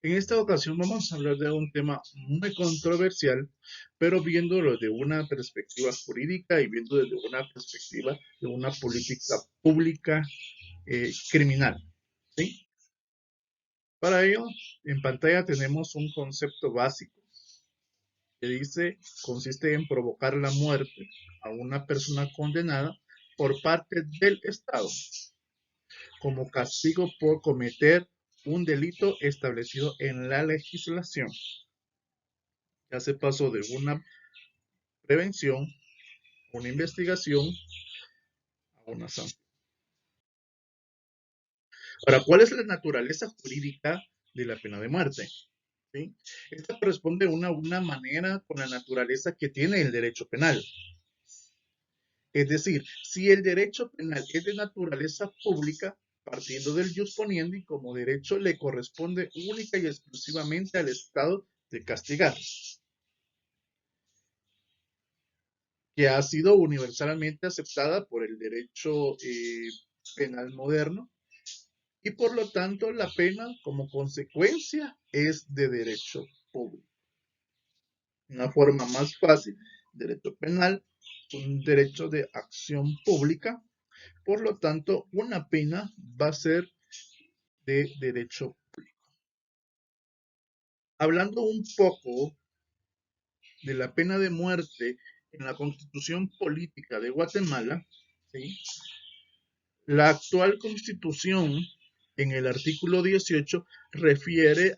En esta ocasión vamos a hablar de un tema muy controversial, pero viéndolo de una perspectiva jurídica y viendo desde una perspectiva de una política pública criminal. ¿Sí? Para ello, en pantalla tenemos un concepto básico que dice, consiste en provocar la muerte a una persona condenada por parte del Estado como castigo por cometer un delito establecido en la legislación. Ya se pasó de una prevención, una investigación a una sanción. Ahora, ¿cuál es la naturaleza jurídica de la pena de muerte? ¿Sí? Esta corresponde a una manera con la naturaleza que tiene el derecho penal. Es decir, si el derecho penal es de naturaleza pública, partiendo del jus poniendi, como derecho le corresponde única y exclusivamente al Estado de castigar, que ha sido universalmente aceptada por el derecho penal moderno y por lo tanto la pena como consecuencia es de derecho público. Una forma más fácil, derecho penal, un derecho de acción pública, por lo tanto una pena va a ser de derecho público. Hablando un poco de la pena de muerte en la Constitución Política de Guatemala, ¿sí? La actual Constitución en el artículo 18 refiere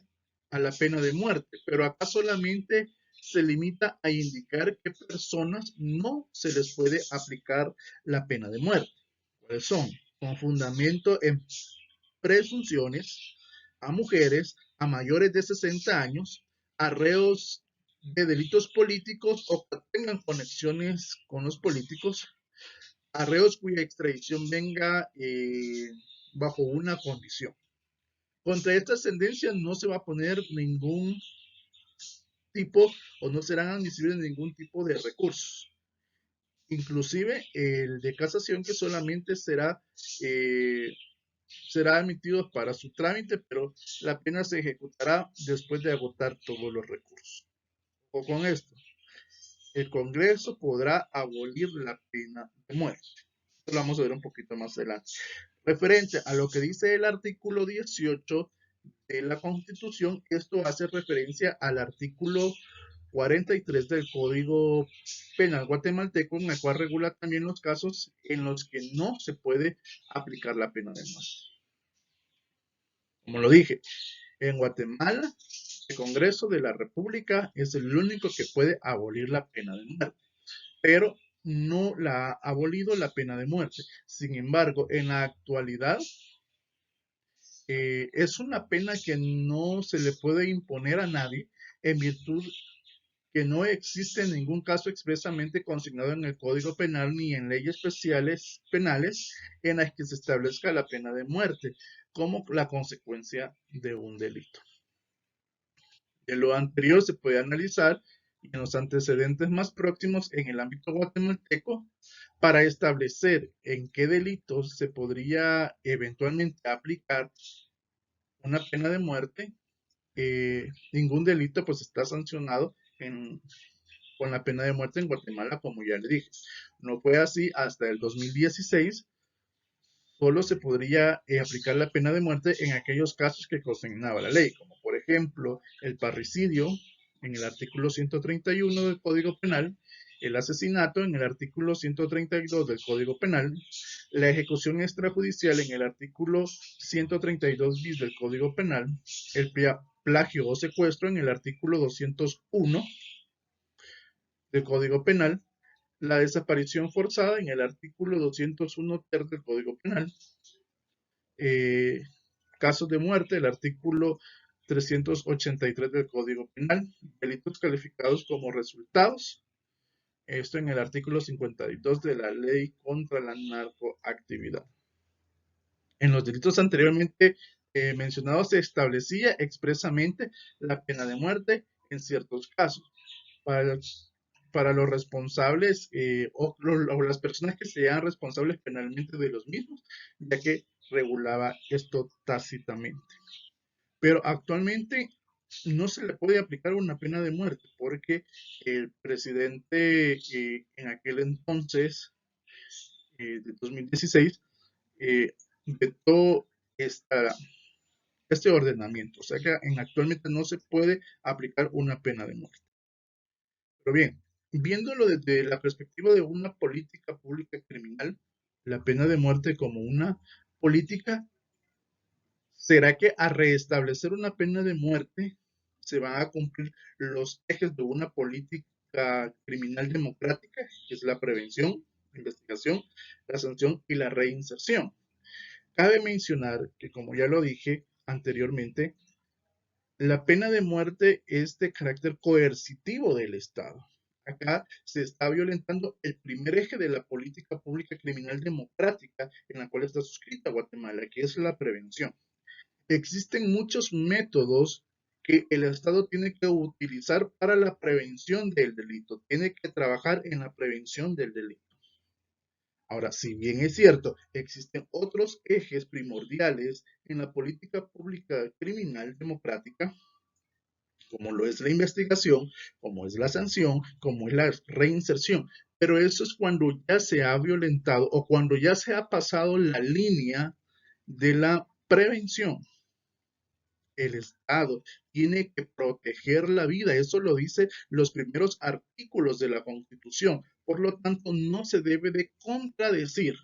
a la pena de muerte, pero acá solamente se limita a indicar qué personas no se les puede aplicar la pena de muerte. ¿Cuáles son? Con fundamento en presunciones a mujeres, a mayores de 60 años, a reos de delitos políticos o que tengan conexiones con los políticos, a reos cuya extradición venga bajo una condición. Contra estas tendencias no se va a poner ningún tipo o no serán admisibles ningún tipo de recursos. Inclusive el de casación que solamente será admitido para su trámite, pero la pena se ejecutará después de agotar todos los recursos. O con esto, el Congreso podrá abolir la pena de muerte. Esto lo vamos a ver un poquito más adelante. Referente a lo que dice el artículo 18 de la Constitución, esto hace referencia al artículo 43 del Código Penal guatemalteco, en el cual regula también los casos en los que no se puede aplicar la pena de muerte. Como lo dije, en Guatemala, el Congreso de la República es el único que puede abolir la pena de muerte, pero no la ha abolido la pena de muerte. Sin embargo, en la actualidad es una pena que no se le puede imponer a nadie en virtud que no existe ningún caso expresamente consignado en el Código Penal ni en leyes especiales penales en las que se establezca la pena de muerte como la consecuencia de un delito. De lo anterior se puede analizar en los antecedentes más próximos en el ámbito guatemalteco para establecer en qué delitos se podría eventualmente aplicar una pena de muerte. Ningún delito pues está sancionado con la pena de muerte en Guatemala, como ya le dije. No fue así hasta el 2016. Solo se podría aplicar la pena de muerte en aquellos casos que consignaba la ley, como por ejemplo el parricidio en el artículo 131 del Código Penal, el asesinato en el artículo 132 del Código Penal, la ejecución extrajudicial en el artículo 132 bis del Código Penal, el plagio o secuestro en el artículo 201 del Código Penal, la desaparición forzada en el artículo 201 ter del Código Penal, eh, casos de muerte, el artículo 383 del Código Penal, delitos calificados como resultados, esto en el artículo 52 de la Ley contra la Narcoactividad. En los delitos anteriormente mencionados se establecía expresamente la pena de muerte en ciertos casos. Para, para los responsables o las personas que sean responsables penalmente de los mismos, ya que regulaba esto tácitamente. Pero actualmente no se le puede aplicar una pena de muerte porque el presidente en aquel entonces, de 2016, vetó esta, este ordenamiento. O sea que actualmente no se puede aplicar una pena de muerte. Pero bien, viéndolo desde la perspectiva de una política pública criminal, la pena de muerte como una política, ¿será que a restablecer una pena de muerte se van a cumplir los ejes de una política criminal democrática, que es la prevención, la investigación, la sanción y la reinserción? Cabe mencionar que, como ya lo dije anteriormente, la pena de muerte es de carácter coercitivo del Estado. Acá se está violentando el primer eje de la política pública criminal democrática en la cual está suscrita Guatemala, que es la prevención. Existen muchos métodos que el Estado tiene que utilizar para la prevención del delito. Tiene que trabajar en la prevención del delito. Ahora, si bien es cierto, existen otros ejes primordiales en la política pública criminal democrática, como lo es la investigación, como es la sanción, como es la reinserción. Pero eso es cuando ya se ha violentado o cuando ya se ha pasado la línea de la prevención. El Estado tiene que proteger la vida, eso lo dice los primeros artículos de la Constitución. Por lo tanto, no se debe de contradecir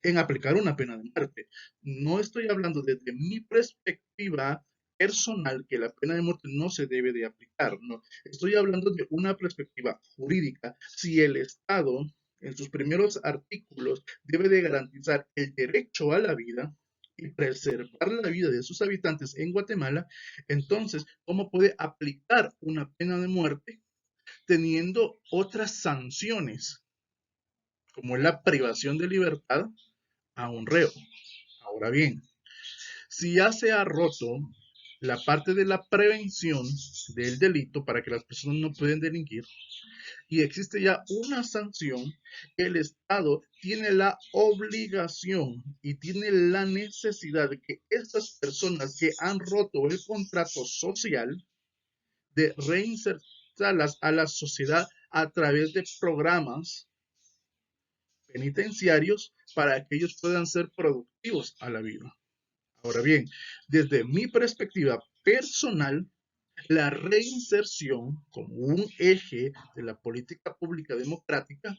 en aplicar una pena de muerte. No estoy hablando desde mi perspectiva personal que la pena de muerte no se debe de aplicar, no. Estoy hablando de una perspectiva jurídica. Si el Estado, en sus primeros artículos, debe de garantizar el derecho a la vida y preservar la vida de sus habitantes en Guatemala, entonces, ¿cómo puede aplicar una pena de muerte teniendo otras sanciones, como la privación de libertad a un reo? Ahora bien, si ya se ha roto la parte de la prevención del delito para que las personas no pueden delinquir y existe ya una sanción, el Estado tiene la obligación y tiene la necesidad de que estas personas que han roto el contrato social, de reinsertarlas a la sociedad a través de programas penitenciarios para que ellos puedan ser productivos a la vida. Ahora bien, desde mi perspectiva personal, la reinserción como un eje de la política pública democrática,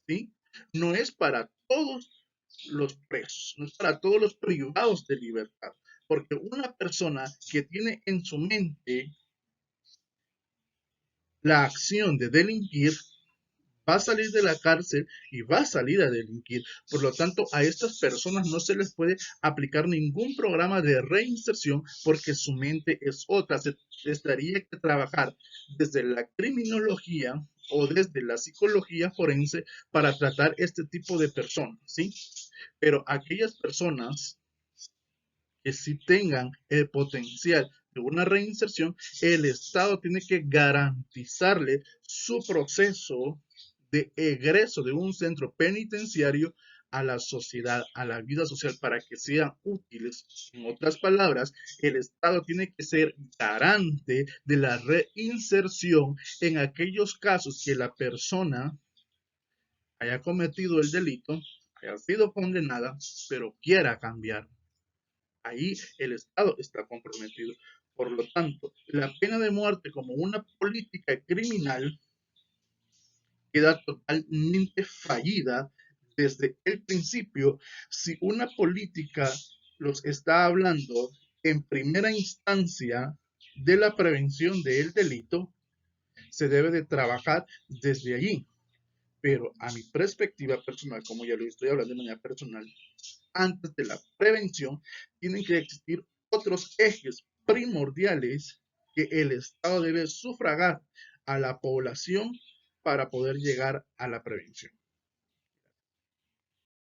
¿sí? No es para todos los presos, no es para todos los privados de libertad, porque una persona que tiene en su mente la acción de delinquir va a salir de la cárcel y va a salir a delinquir. Por lo tanto, a estas personas no se les puede aplicar ningún programa de reinserción porque su mente es otra. Se tendría que trabajar desde la criminología o desde la psicología forense para tratar este tipo de personas, ¿sí? Pero aquellas personas que sí tengan el potencial de una reinserción, el Estado tiene que garantizarle su proceso de egreso de un centro penitenciario a la sociedad, a la vida social, para que sean útiles. En otras palabras, el Estado tiene que ser garante de la reinserción en aquellos casos que la persona haya cometido el delito, haya sido condenada, pero quiera cambiar. Ahí el Estado está comprometido. Por lo tanto, la pena de muerte como una política criminal queda totalmente fallida desde el principio si una política los está hablando en primera instancia de la prevención del delito, se debe de trabajar desde allí. Pero a mi perspectiva personal, como ya lo estoy hablando de manera personal, antes de la prevención, tienen que existir otros ejes primordiales que el Estado debe sufragar a la población para poder llegar a la prevención.